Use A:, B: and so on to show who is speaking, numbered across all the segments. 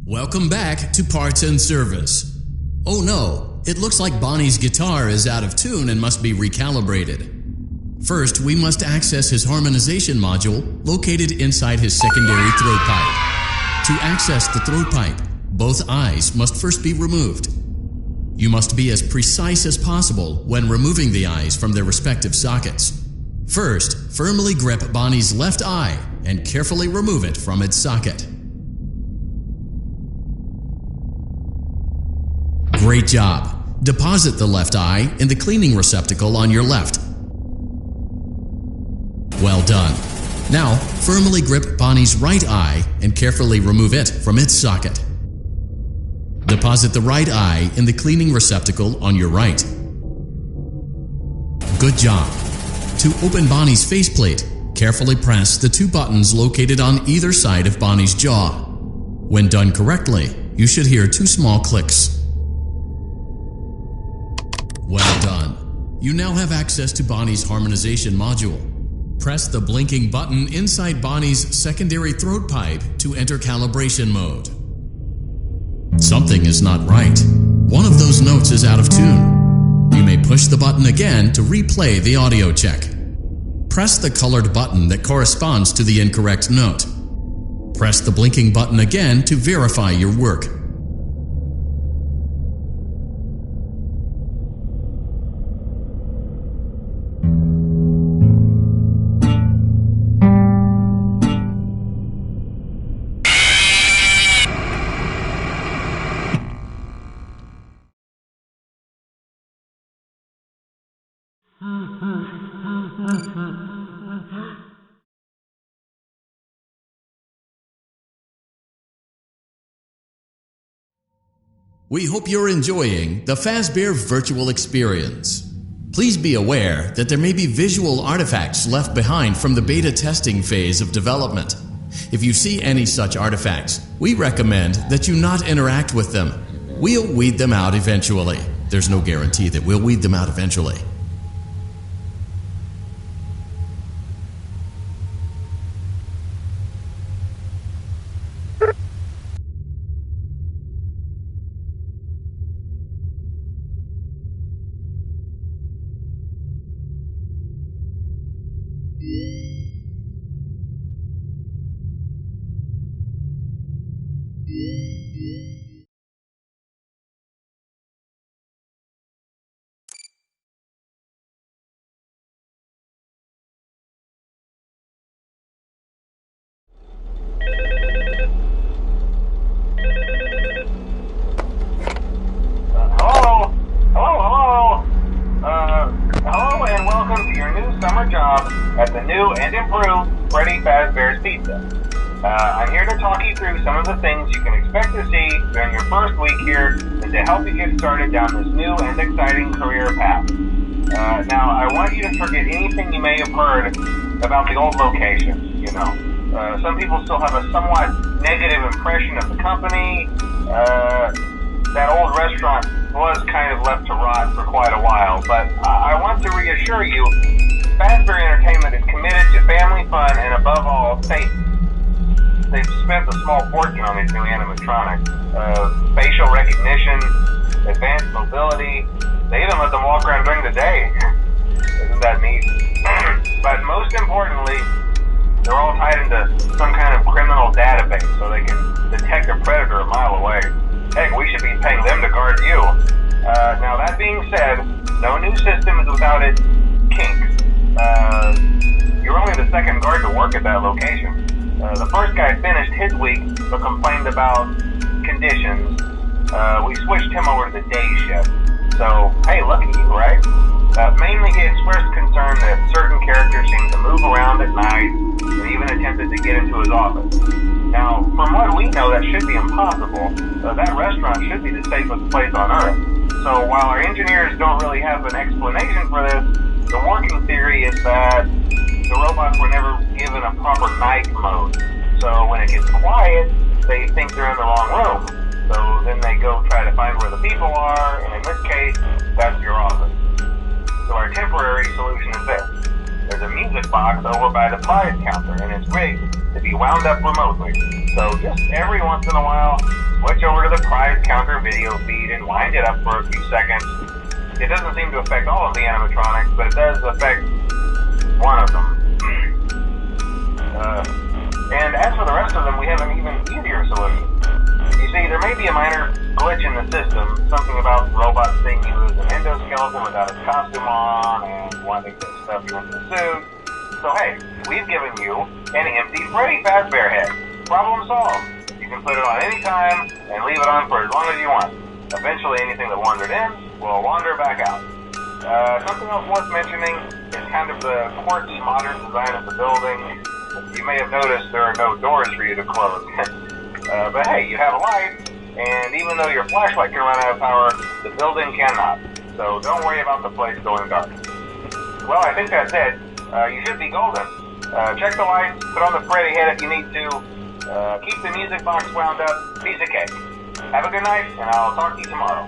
A: Welcome back to Parts and Service. Oh no, it looks like Bonnie's guitar is out of tune and must be recalibrated. First, we must access his harmonization module located inside his secondary throat pipe. To access the throat pipe, both eyes must first be removed. You must be as precise as possible when removing the eyes from their respective sockets. First, firmly grip Bonnie's left eye and carefully remove it from its socket. Great job! Deposit the left eye in the cleaning receptacle on your left. Well done. Now, firmly grip Bonnie's right eye and carefully remove it from its socket. Deposit the right eye in the cleaning receptacle on your right. Good job. To open Bonnie's faceplate, carefully press the two buttons located on either side of Bonnie's jaw. When done correctly, you should hear two small clicks. Well done. You now have access to Bonnie's harmonization module. Press the blinking button inside Bonnie's secondary throat pipe to enter calibration mode. Something is not right. One of those notes is out of tune. You may push the button again to replay the audio check. Press the colored button that corresponds to the incorrect note. Press the blinking button again to verify your work. We hope you're enjoying the Fazbear virtual experience. Please be aware that there may be visual artifacts left behind from the beta testing phase of development. If you see any such artifacts, we recommend that you not interact with them. We'll weed them out eventually. There's no guarantee that we'll weed them out eventually.
B: At the new and improved Freddy Fazbear's Pizza. I'm here to talk you through some of the things you can expect to see during your first week here and to help you get started down this new and exciting career path. Now, I want you to forget anything you may have heard about the old location. You know, some people still have a somewhat negative impression of the company. That old restaurant was kind of left to rot for quite a while, but I want to reassure you, Fazbear Entertainment is committed to family fun and above all, safety. They've spent a small fortune on these new animatronics. Facial recognition, advanced mobility. They even let them walk around during the day. Isn't that neat? But most importantly, they're all tied into some kind of criminal database so they can detect a predator a mile away. Heck, we should be paying them to guard you. Now that being said, no new system is without its kinks. You're only the second guard to work at that location. The first guy finished his week but complained about conditions. We switched him over to the day shift. So, hey, lucky you, right? Mainly he expressed concern that certain characters seem to move around at night and even attempted to get into his office. Now, from what we know, that should be impossible. That restaurant should be the safest place on Earth. So while our engineers don't really have an explanation for this, the working theory is that the robots were never given a proper night mode. So when it gets quiet, they think they're in the wrong room. So then they go try to find where the people are, and in this case, that's your office. So our temporary solution is this. There's a music box over by the prize counter, and it's rigged to be wound up remotely. So just every once in a while, switch over to the prize counter video feed and wind it up for a few seconds. It doesn't seem to affect all of the animatronics, but it does affect one of them. And as for the rest of them, we have an even easier solution. You see, there may be a minor glitch in the system, something about robots seeing you as an endoskeleton without a costume on, and wanting to stuff you into the suit. So hey, we've given you an empty Freddy Fazbear head. Problem solved. You can put it on any time, and leave it on for as long as you want. Eventually anything that wandered in will wander back out. Something else worth mentioning is kind of the quirky modern design of the building. You may have noticed there are no doors for you to close. But hey, you have a light, and even though your flashlight can run out of power, the building cannot. So don't worry about the place going dark. Well, I think that's it. You should be golden. Check the lights, put on the Freddy head if you need to. Keep the music box wound up. Piece of cake. Have a good night, and I'll talk to you tomorrow.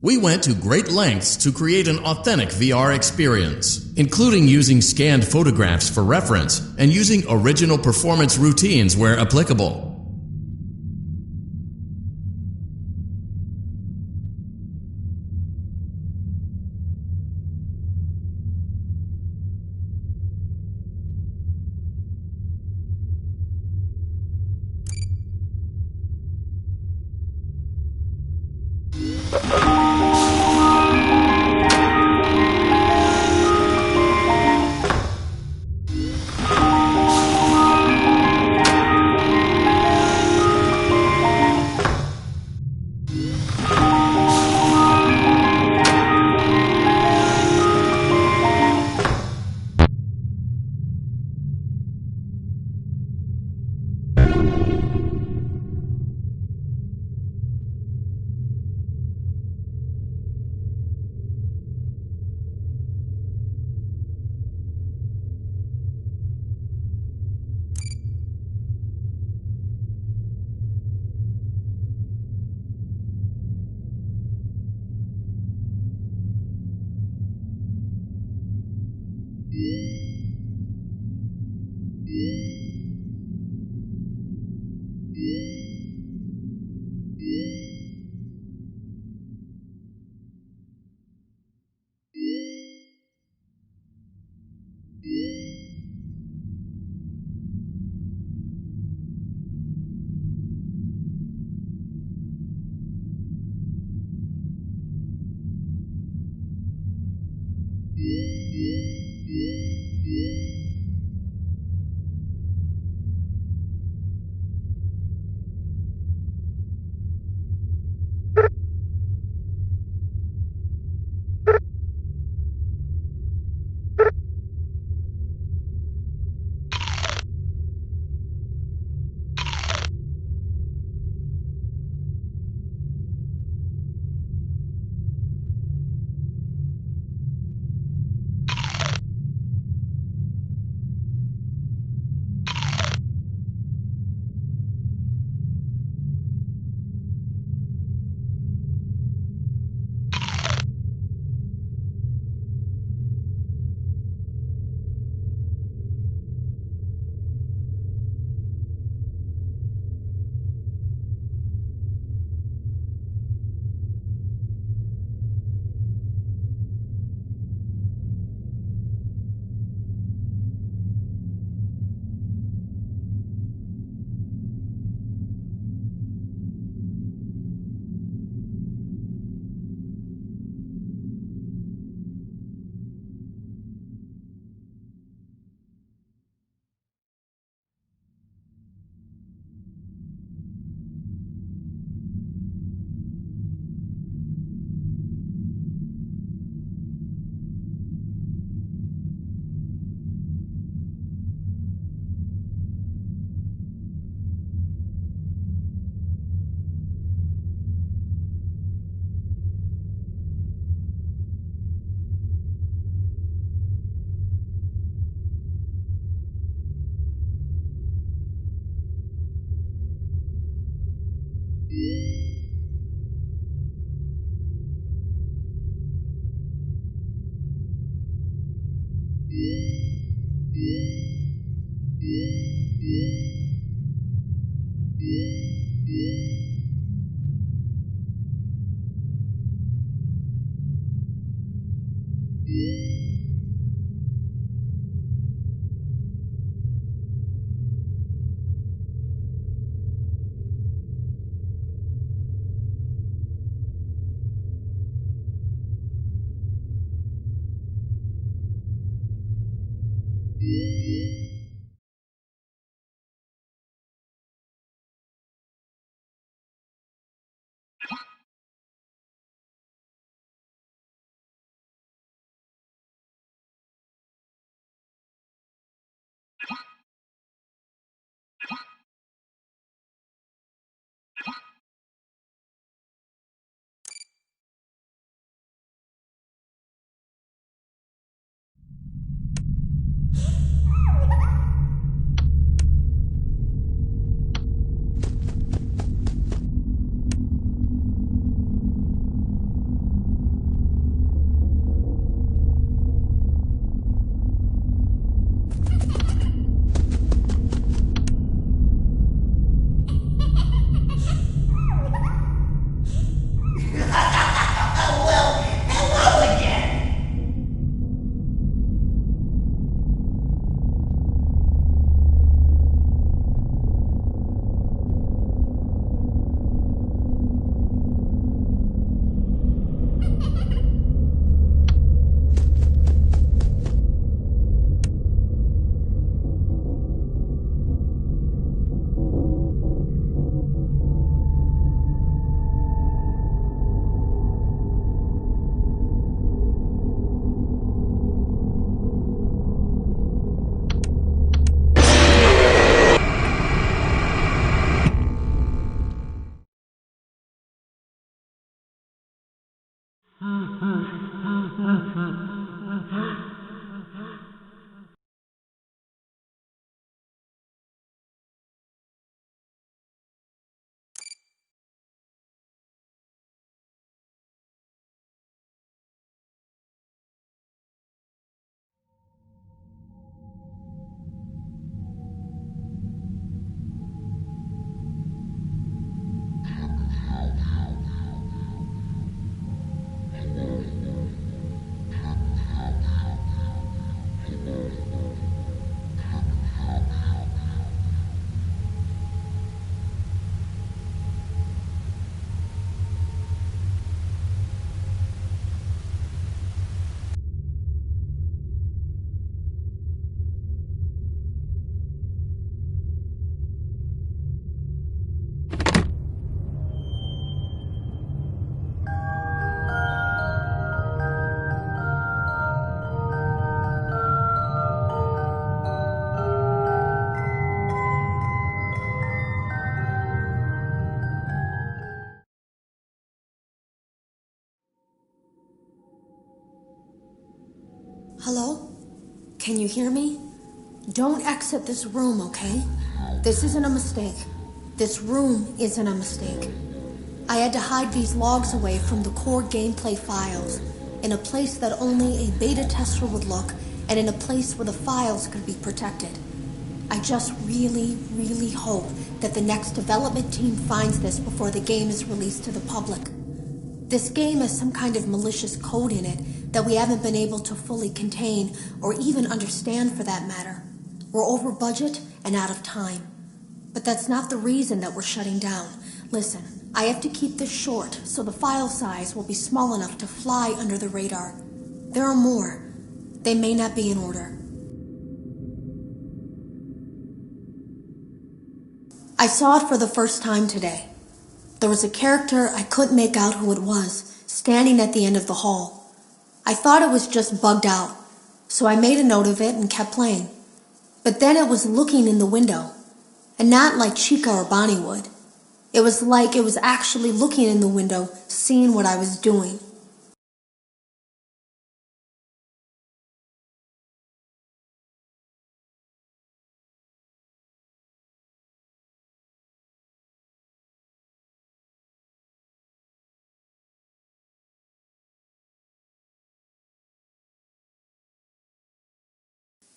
A: We went to great lengths to create an authentic VR experience, including using scanned photographs for reference and using original performance routines where applicable.
C: Hello? Can you hear me? Don't exit this room, okay? This isn't a mistake. This room isn't a mistake. I had to hide these logs away from the core gameplay files, in a place that only a beta tester would look, and in a place where the files could be protected. I just really, really hope that the next development team finds this before the game is released to the public. This game has some kind of malicious code in it that we haven't been able to fully contain or even understand for that matter. We're over budget and out of time. But that's not the reason that we're shutting down. Listen, I have to keep this short so the file size will be small enough to fly under the radar. There are more. They may not be in order. I saw it for the first time today. There was a character I couldn't make out who it was, standing at the end of the hall. I thought it was just bugged out, so I made a note of it and kept playing. But then it was looking in the window, and not like Chica or Bonnie would. It was like it was actually looking in the window, seeing what I was doing.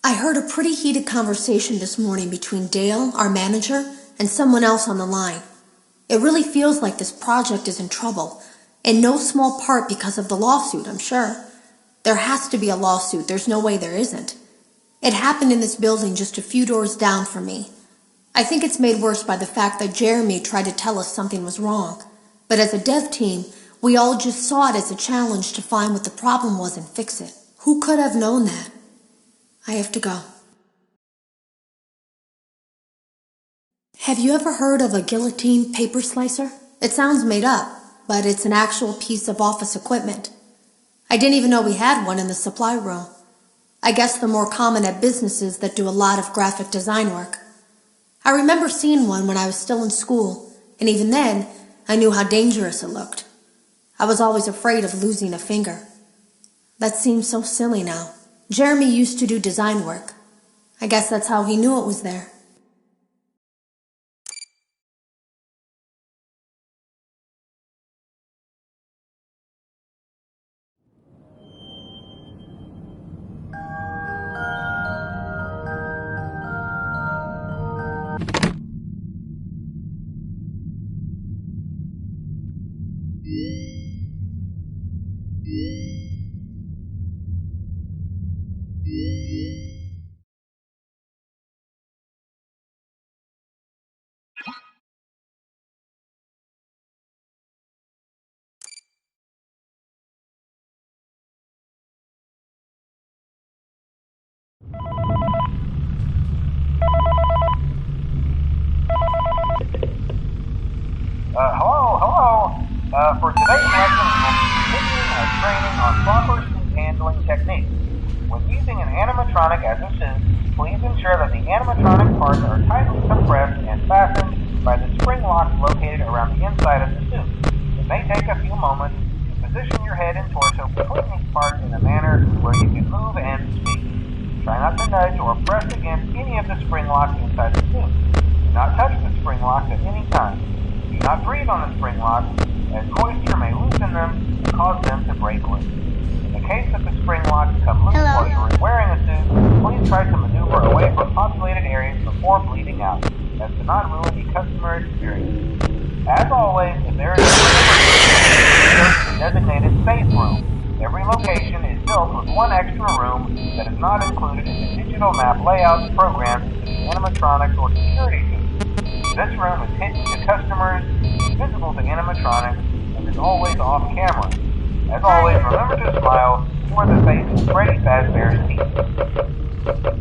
C: I heard a pretty heated conversation this morning between Dale, our manager, and someone else on the line. It really feels like this project is in trouble, in no small part because of the lawsuit, I'm sure. There has to be a lawsuit, there's no way there isn't. It happened in this building just a few doors down from me. I think it's made worse by the fact that Jeremy tried to tell us something was wrong. But as a dev team, we all just saw it as a challenge to find what the problem was and fix it. Who could have known that? I have to go. Have you ever heard of a guillotine paper slicer? It sounds made up, but it's an actual piece of office equipment. I didn't even know we had one in the supply room. I guess they're more common at businesses that do a lot of graphic design work. I remember seeing one when I was still in school, and even then, I knew how dangerous it looked. I was always afraid of losing a finger. That seems so silly now. Jeremy used to do design work. I guess that's how he knew it was there.
B: Hello. For today's lesson, we'll be continuing our training on proper suit handling techniques. When using an animatronic as a suit, please ensure that the animatronic parts are tightly compressed and fastened by the spring locks located around the inside of the suit. It may take a few moments to position your head and torso between these parts in a manner where you can move and speak. Try not to nudge or press against any of the spring locks inside the suit. Do not touch the spring locks at any time. Do not breathe on the spring locks, as moisture may loosen them and cause them to break loose. In the case that the spring locks come loose while you are wearing a suit, please try to maneuver away from populated areas before bleeding out, as to not ruin the customer experience. As always, if there is a designated safe room. Every location is built with one extra room that is not included in the digital map layouts programmed into the animatronics or security suits. This room is hidden to customers, visible to animatronics, and is always off camera. As always, remember to smile. You are the face of Freddy Fazbear's Pizza.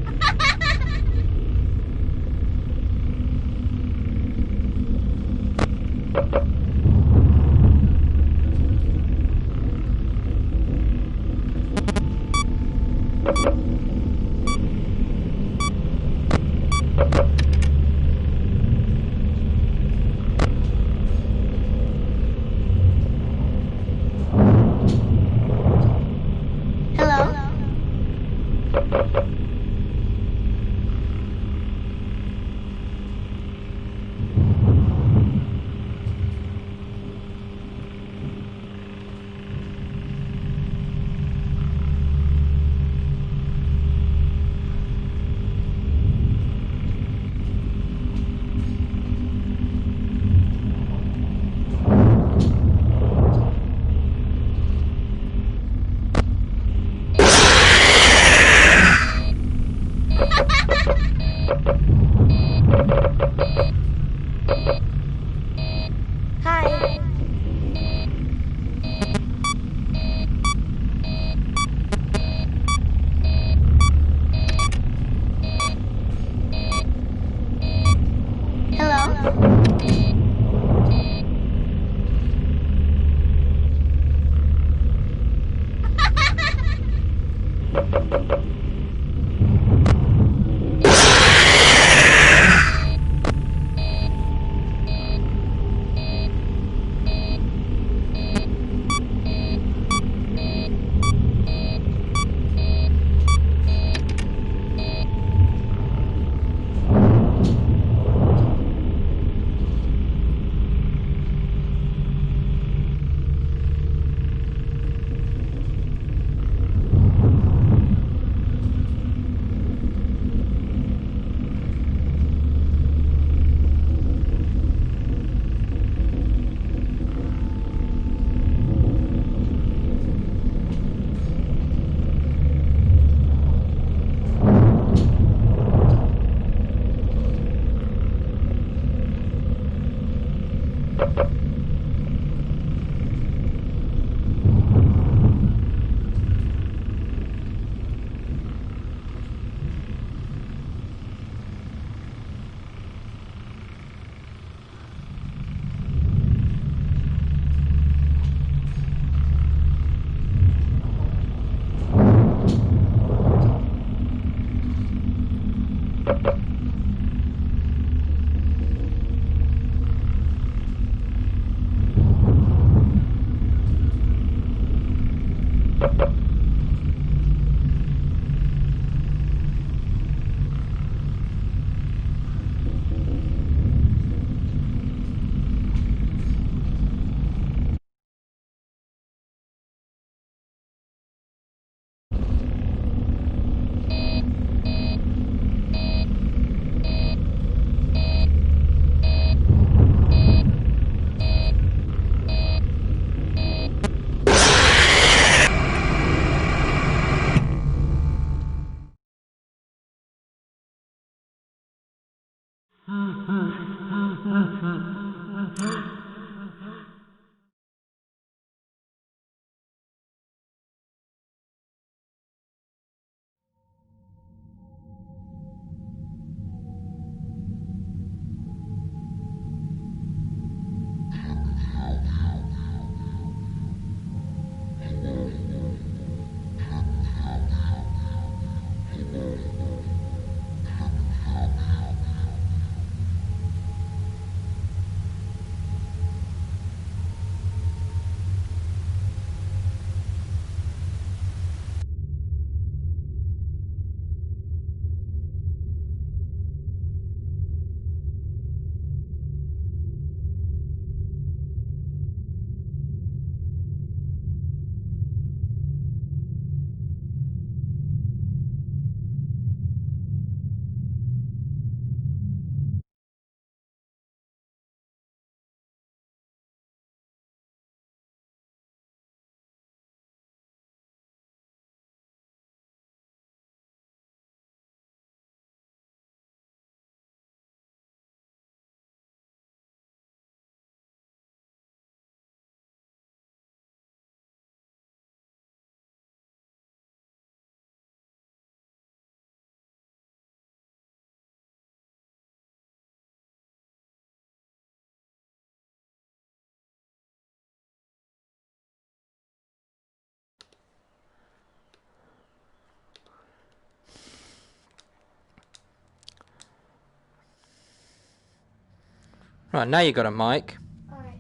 D: Right, now you got a mic.
E: Alright.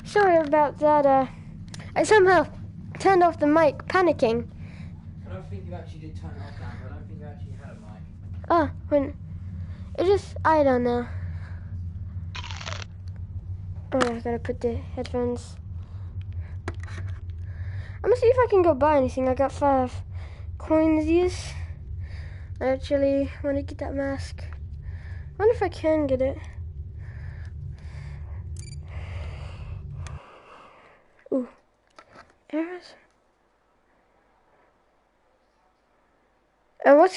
E: Sorry about that, I somehow turned off the mic, panicking.
D: I don't think you actually did turn it off, Dan, but I don't think you actually had a mic.
E: Oh, I don't know. Oh, I gotta put the headphones. I'm gonna see if I can go buy anything. I got 5 coinsies. I actually want to get that mask. I wonder if I can get it. Ooh. Arrows? And what's